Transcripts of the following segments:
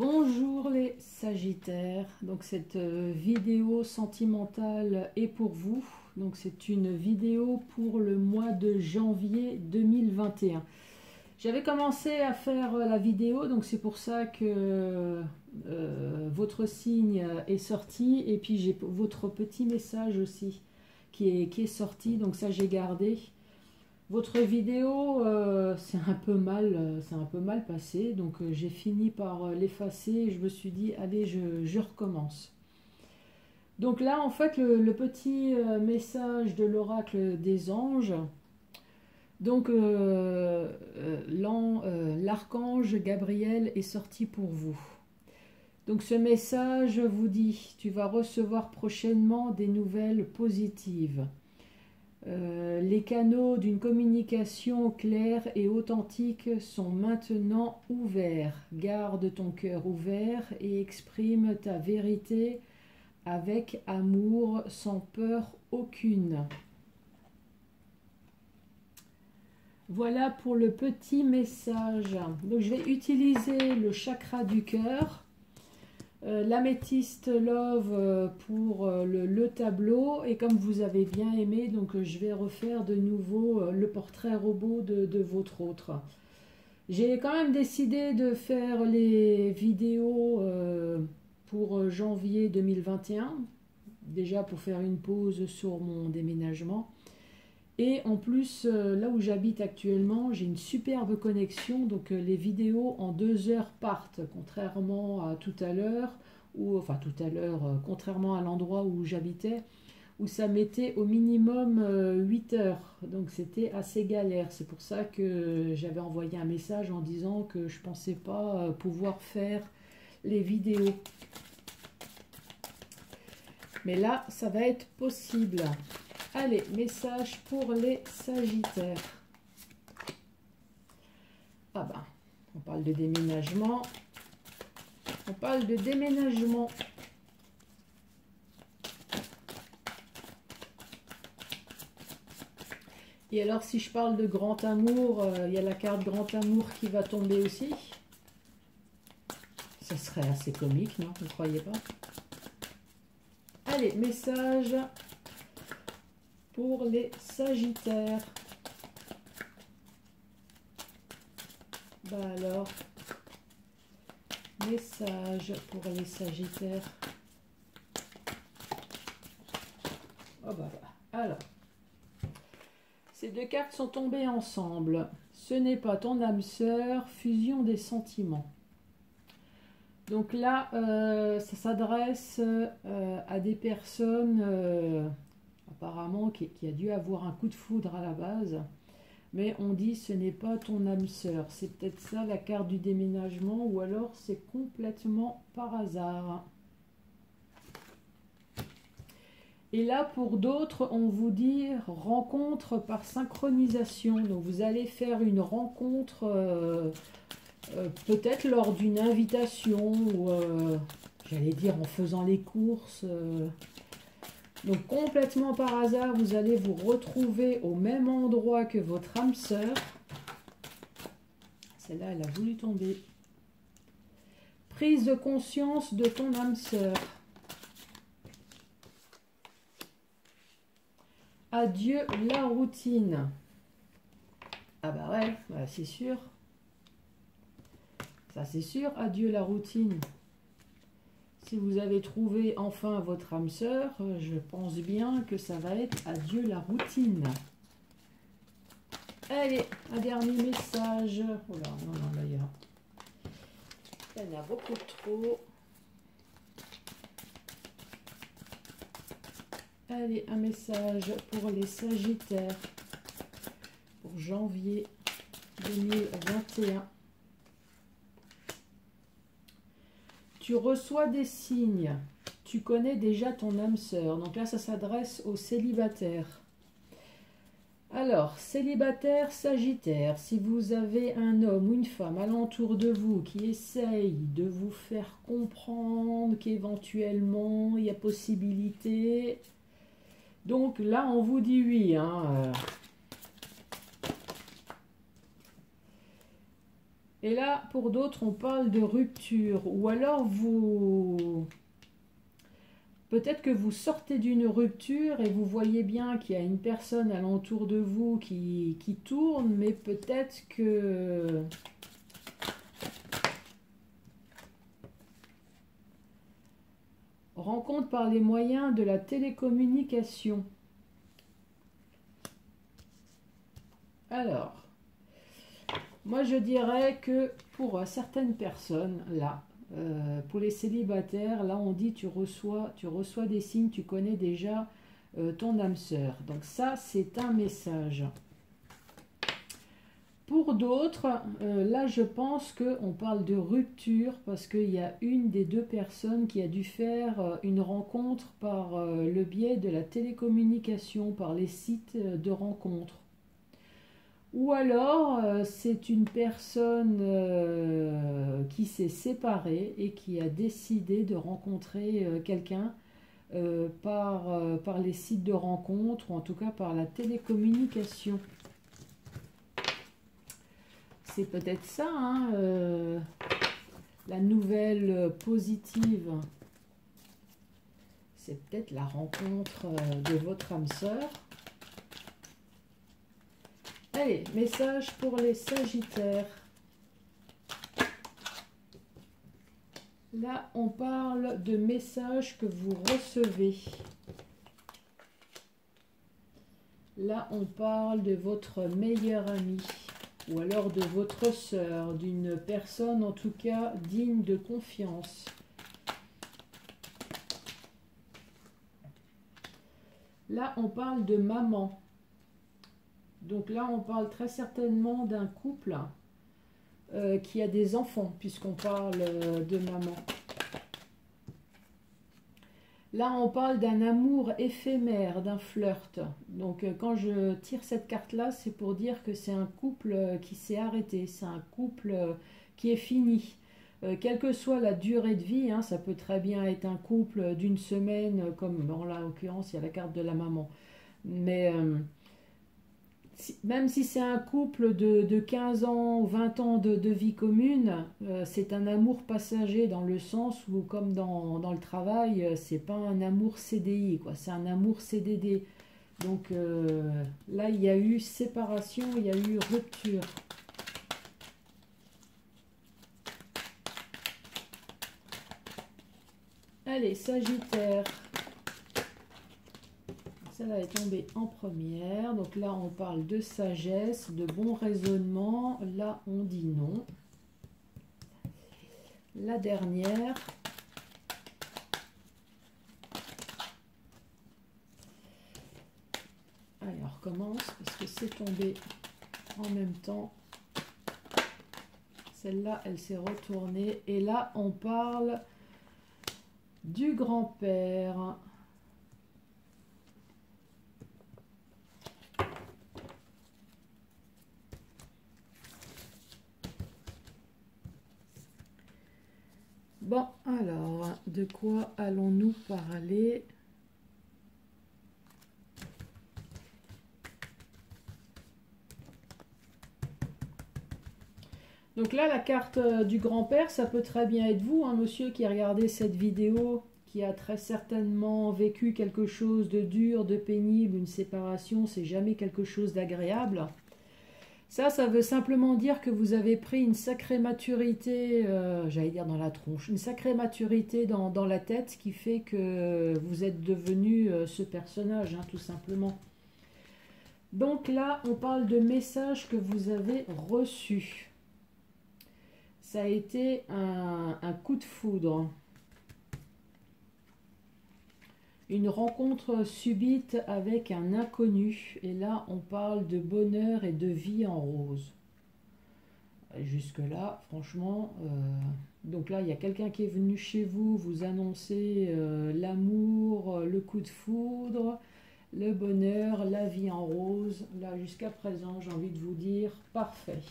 Bonjour les Sagittaires, donc cette vidéo sentimentale est pour vous. Donc c'est une vidéo pour le mois de janvier 2021. J'avais commencé à faire la vidéo, donc c'est pour ça que votre signe est sorti. Et puis j'ai votre petit message aussi qui est sorti, donc ça j'ai gardé. Votre vidéo, c'est un peu mal passé, donc j'ai fini par l'effacer et je me suis dit, allez, je recommence. Donc là, en fait, le petit message de l'oracle des anges, donc l'archange Gabriel est sorti pour vous. Donc ce message vous dit, tu vas recevoir prochainement des nouvelles positives. Les canaux d'une communication claire et authentique sont maintenant ouverts. Garde ton cœur ouvert et exprime ta vérité avec amour, sans peur aucune. Voilà pour le petit message. Donc je vais utiliser le chakra du cœur. L'améthyste love pour le tableau, et comme vous avez bien aimé, donc je vais refaire de nouveau le portrait robot de votre autre. J'ai quand même décidé de faire les vidéos pour janvier 2021, déjà pour faire une pause sur mon déménagement. Et en plus, là où j'habite actuellement, j'ai une superbe connexion, donc les vidéos en 2 heures partent, contrairement à tout à l'heure, contrairement à l'endroit où j'habitais, où ça mettait au minimum 8 heures, donc c'était assez galère. C'est pour ça que j'avais envoyé un message en disant que je ne pensais pas pouvoir faire les vidéos. Mais là, ça va être possible. Allez, message pour les Sagittaires. Ah ben, on parle de déménagement. On parle de déménagement. Et alors, si je parle de grand amour, il y a la carte grand amour qui va tomber aussi. Ça serait assez comique, non? Vous ne croyez pas? Allez, message pour les Sagittaires. Bah alors, message pour les Sagittaires. Oh bah là. Alors, ces 2 cartes sont tombées ensemble. Ce n'est pas ton âme sœur, fusion des sentiments. Donc là, ça s'adresse à des personnes apparemment qui a dû avoir un coup de foudre à la base. Mais on dit ce n'est pas ton âme sœur. C'est peut-être ça la carte du déménagement, ou alors c'est complètement par hasard. Et là, pour d'autres, on vous dit rencontre par synchronisation. Donc vous allez faire une rencontre peut-être lors d'une invitation, ou j'allais dire en faisant les courses. Donc complètement par hasard, vous allez vous retrouver au même endroit que votre âme sœur. Celle-là, elle a voulu tomber. Prise de conscience de ton âme sœur. Adieu la routine. Ah bah ouais, bah c'est sûr. Ça c'est sûr, adieu la routine. Si vous avez trouvé enfin votre âme sœur, je pense bien que ça va être adieu la routine. Allez, un dernier message. Oh là, non, d'ailleurs. Il y en a beaucoup trop. Allez, un message pour les Sagittaires pour janvier 2021. Tu reçois des signes. Tu connais déjà ton âme sœur. Donc là, ça s'adresse aux célibataires. Alors, célibataire, Sagittaire, si vous avez un homme ou une femme alentour de vous qui essaye de vous faire comprendre qu'éventuellement il y a possibilité, donc là on vous dit oui. Et là, pour d'autres, on parle de rupture. Ou alors, peut-être que vous sortez d'une rupture et vous voyez bien qu'il y a une personne alentour de vous qui tourne, mais peut-être que... Rencontre par les moyens de la télécommunication. Alors, moi je dirais que pour certaines personnes, là, pour les célibataires, là on dit tu reçois des signes, tu connais déjà ton âme sœur. Donc ça, c'est un message. Pour d'autres, là je pense qu'on parle de rupture parce qu'il y a une des deux personnes qui a dû faire une rencontre par le biais de la télécommunication, par les sites de rencontres. Ou alors, c'est une personne qui s'est séparée et qui a décidé de rencontrer quelqu'un par les sites de rencontres ou en tout cas par la télécommunication. C'est peut-être ça, hein, la nouvelle positive. C'est peut-être la rencontre de votre âme sœur. Allez, message pour les Sagittaires. Là, on parle de messages que vous recevez. Là, on parle de votre meilleur ami. Ou alors de votre sœur, d'une personne en tout cas digne de confiance. Là, on parle de maman. Donc là, on parle très certainement d'un couple qui a des enfants, puisqu'on parle de maman. Là, on parle d'un amour éphémère, d'un flirt. Donc, quand je tire cette carte-là, c'est pour dire que c'est un couple qui s'est arrêté. C'est un couple qui est fini. Quelle que soit la durée de vie, hein, ça peut très bien être un couple d'une semaine, comme dans l'occurrence, il y a la carte de la maman. Mais même si c'est un couple de 15 ans ou 20 ans de vie commune, c'est un amour passager dans le sens où, comme dans le travail, c'est pas un amour CDI, quoi, c'est un amour CDD. Donc là, il y a eu séparation, il y a eu rupture. Allez, Sagittaire. Celle-là est tombée en première. Donc là, on parle de sagesse, de bon raisonnement. Là, on dit non. La dernière. Allez, on recommence parce que c'est tombé en même temps. Celle-là, elle s'est retournée. Et là, on parle du grand-père. Bon, alors, de quoi allons-nous parler? Donc là, la carte du grand-père, ça peut très bien être vous, un monsieur qui a regardé cette vidéo, qui a très certainement vécu quelque chose de dur, de pénible, une séparation, c'est jamais quelque chose d'agréable. Ça veut simplement dire que vous avez pris une sacrée maturité, j'allais dire dans la tronche, une sacrée maturité dans la tête, qui fait que vous êtes devenu ce personnage, hein, tout simplement. Donc là, on parle de messages que vous avez reçus. Ça a été un coup de foudre. Une rencontre subite avec un inconnu. Et là, on parle de bonheur et de vie en rose. Jusque-là, franchement... donc là, il y a quelqu'un qui est venu chez vous, vous annoncer l'amour, le coup de foudre, le bonheur, la vie en rose. Là, jusqu'à présent, j'ai envie de vous dire, parfait.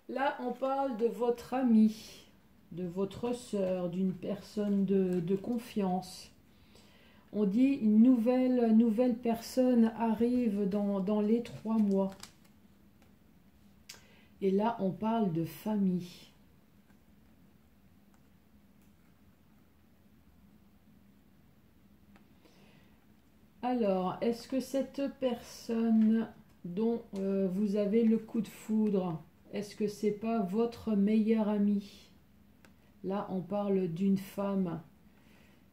Là, on parle de votre ami, de votre sœur, d'une personne de confiance. On dit une nouvelle personne arrive dans les 3 mois. Et là, on parle de famille. Alors, est-ce que cette personne dont vous avez le coup de foudre, est-ce que c'est pas votre meilleur ami? Là, on parle d'une femme.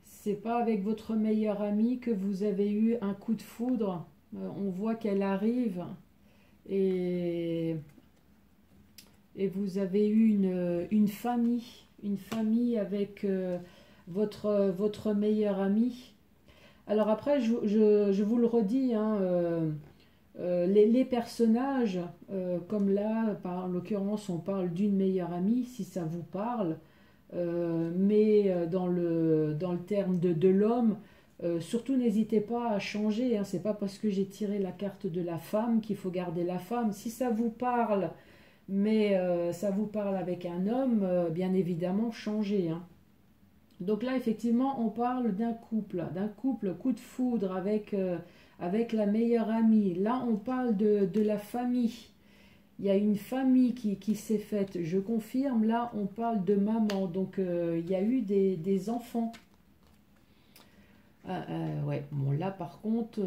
C'est pas avec votre meilleur ami que vous avez eu un coup de foudre. On voit qu'elle arrive et, et vous avez eu une famille avec votre meilleur ami. Alors après, je vous le redis, hein, les personnages, comme là, en l'occurrence, on parle d'une meilleure amie, si ça vous parle, mais dans le terme de l'homme, surtout n'hésitez pas à changer, hein, c'est pas parce que j'ai tiré la carte de la femme qu'il faut garder la femme. Si ça vous parle, mais ça vous parle avec un homme, bien évidemment, changez, hein. Donc là, effectivement, on parle d'un couple coup de foudre avec la meilleure amie. Là, on parle de la famille. Il y a une famille qui s'est faite, je confirme. Là, on parle de maman. Donc, il y a eu des enfants. Ouais, bon, là, par contre,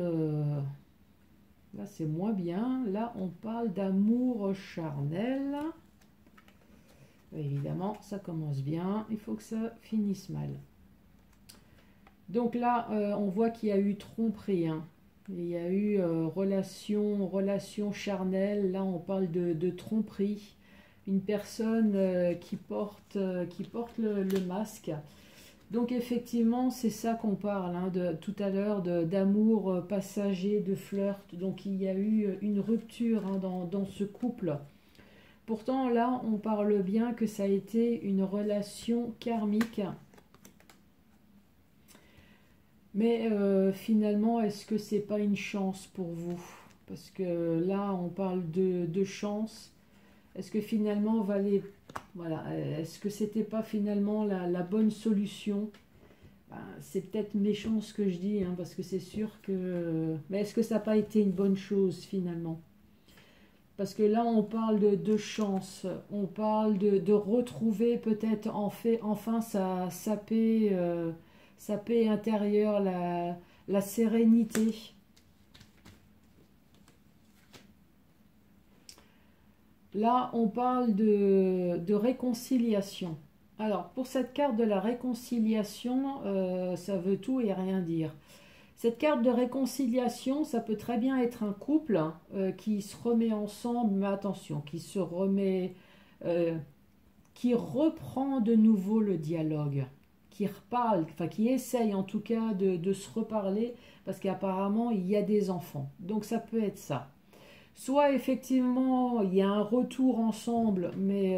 là, c'est moins bien. Là, on parle d'amour charnel. Évidemment, ça commence bien. Il faut que ça finisse mal. Donc là, on voit qu'il y a eu tromperie, hein. Il y a eu relation charnelle. Là, on parle de tromperie. Une personne qui porte le masque. Donc effectivement, c'est ça qu'on parle, hein, tout à l'heure, d'amour passager, de flirt. Donc il y a eu une rupture, hein, dans ce couple. Pourtant, là, on parle bien que ça a été une relation karmique. Mais finalement, est-ce que c'est pas une chance pour vous? Parce que là, on parle de chance. Est-ce que finalement, voilà, est-ce que c'était pas finalement la bonne solution? Ben, c'est peut-être méchant ce que je dis, hein, parce que c'est sûr que... Mais est-ce que ça n'a pas été une bonne chose finalement? Parce que là, on parle de chance, on parle de retrouver peut-être enfin sa paix intérieure, la sérénité. Là, on parle de réconciliation. Alors, pour cette carte de la réconciliation, ça veut tout et rien dire. Cette carte de réconciliation, ça peut très bien être un couple qui se remet ensemble, mais attention, euh, qui reprend de nouveau le dialogue, qui reparle, enfin qui essaye en tout cas de se reparler, parce qu'apparemment il y a des enfants. Donc ça peut être ça. Soit effectivement il y a un retour ensemble, mais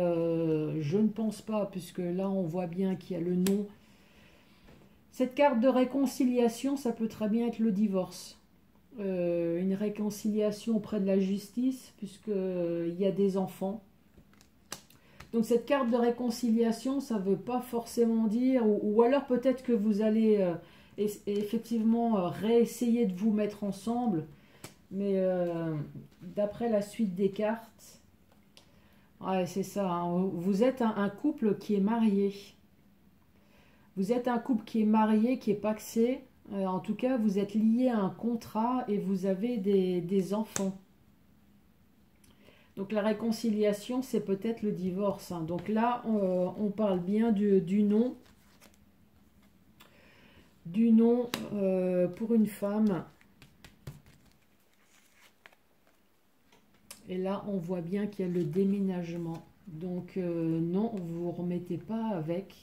je ne pense pas, puisque là on voit bien qu'il y a le nom. Cette carte de réconciliation, ça peut très bien être le divorce. Une réconciliation auprès de la justice, puisqu'il y a des enfants. Donc cette carte de réconciliation, ça ne veut pas forcément dire, ou alors peut-être que vous allez effectivement réessayer de vous mettre ensemble, mais d'après la suite des cartes, ouais, c'est ça, hein, vous êtes un couple qui est marié. Vous êtes un couple qui est marié, qui est pacsé. En tout cas, vous êtes lié à un contrat et vous avez des enfants. Donc la réconciliation, c'est peut-être le divorce, hein. Donc là, on parle bien du nom. Du nom pour une femme. Et là, on voit bien qu'il y a le déménagement. Donc non, vous ne vous remettez pas avec.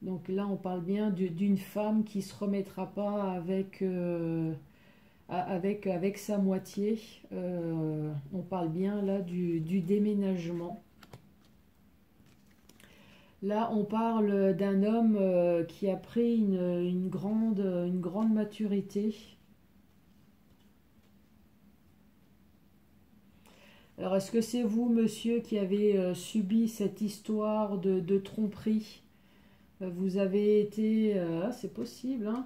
Donc là, on parle bien d'une femme qui ne se remettra pas avec sa moitié. On parle bien là du déménagement. Là, on parle d'un homme qui a pris une grande maturité. Alors, est-ce que c'est vous, monsieur, qui avez subi cette histoire de tromperie? Vous avez été... c'est possible, hein?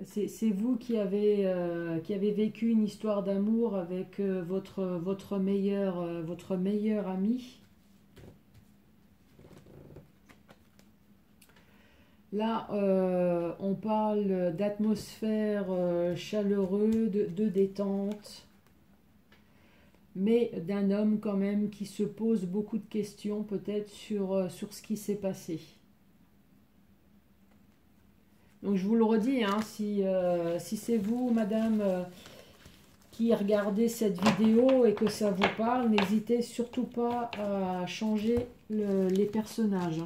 C'est vous qui avez vécu une histoire d'amour avec votre meilleur ami. Là, on parle d'atmosphère chaleureuse, de détente, mais d'un homme quand même qui se pose beaucoup de questions peut-être sur ce qui s'est passé. Donc je vous le redis, hein, si c'est vous, madame, qui regardez cette vidéo et que ça vous parle, n'hésitez surtout pas à changer les personnages.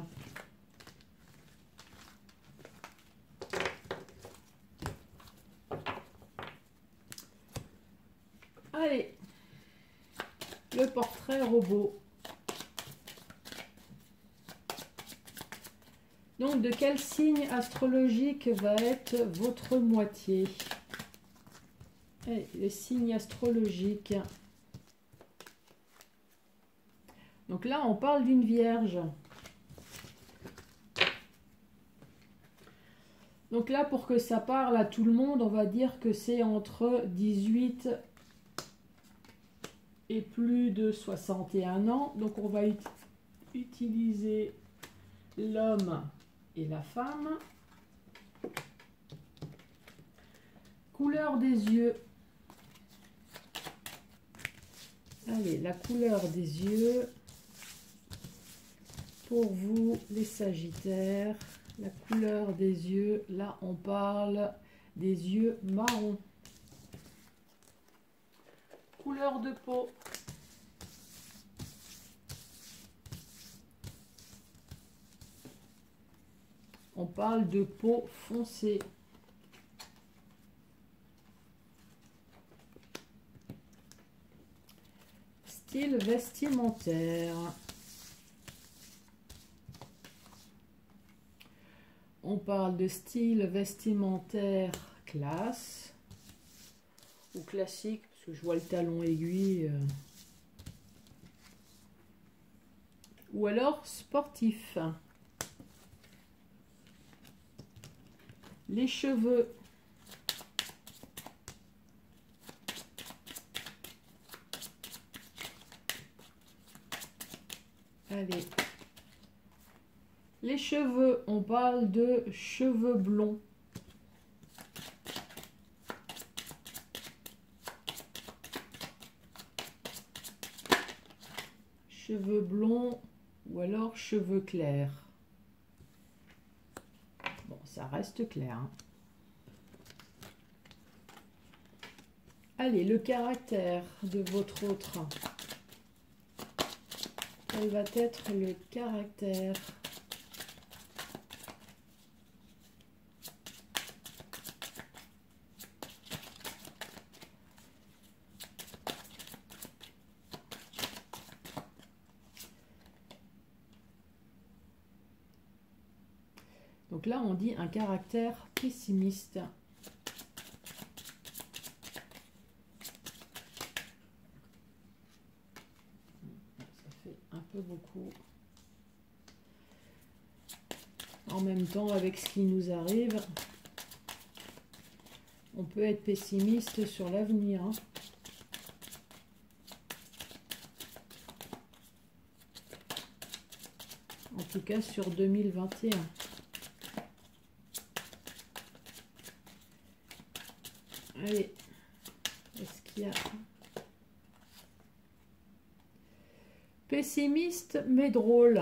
Allez, le portrait robot. Donc, de quel signe astrologique va être votre moitié? Allez, les signes astrologiques. Donc là, on parle d'une vierge. Donc là, pour que ça parle à tout le monde, on va dire que c'est entre 18 et plus de 61 ans. Donc on va utiliser l'homme et la femme. Couleur des yeux. Allez, la couleur des yeux pour vous les Sagittaires. La couleur des yeux, là on parle des yeux marrons. Couleur de peau. On parle de peau foncée. Style vestimentaire. On parle de style vestimentaire classe ou classique, parce que je vois le talon aiguille. Ou alors sportif. Les cheveux. Allez. Les cheveux, on parle de cheveux blonds. Cheveux blonds ou alors cheveux clairs. Bon, ça reste clair, hein. Allez, le caractère de votre autre. Quel va être le caractère? Donc là, on dit un caractère pessimiste. Ça fait un peu beaucoup. En même temps, avec ce qui nous arrive, on peut être pessimiste sur l'avenir, hein. En tout cas, sur 2021. Allez, est-ce qu'il y a... Pessimiste mais drôle.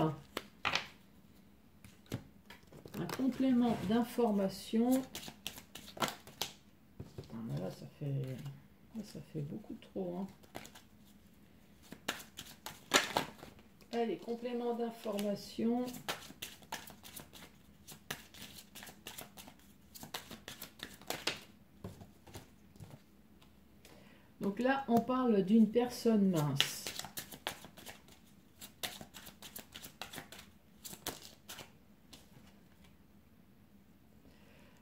Un complément d'information. Là, ça fait beaucoup trop, hein. Allez, complément d'information. Donc là, on parle d'une personne mince.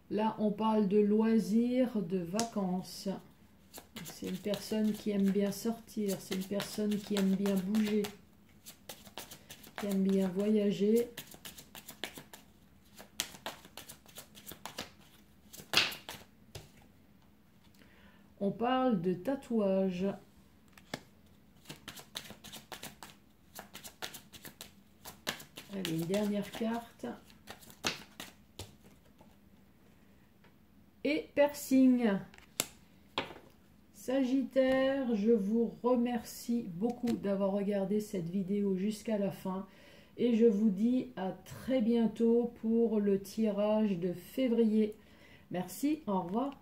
Là, on parle de loisirs, de vacances. C'est une personne qui aime bien sortir. C'est une personne qui aime bien bouger. Qui aime bien voyager. on parle de tatouage. Allez, une dernière carte. Et piercing. Sagittaire, je vous remercie beaucoup d'avoir regardé cette vidéo jusqu'à la fin. Et je vous dis à très bientôt pour le tirage de février. Merci, au revoir.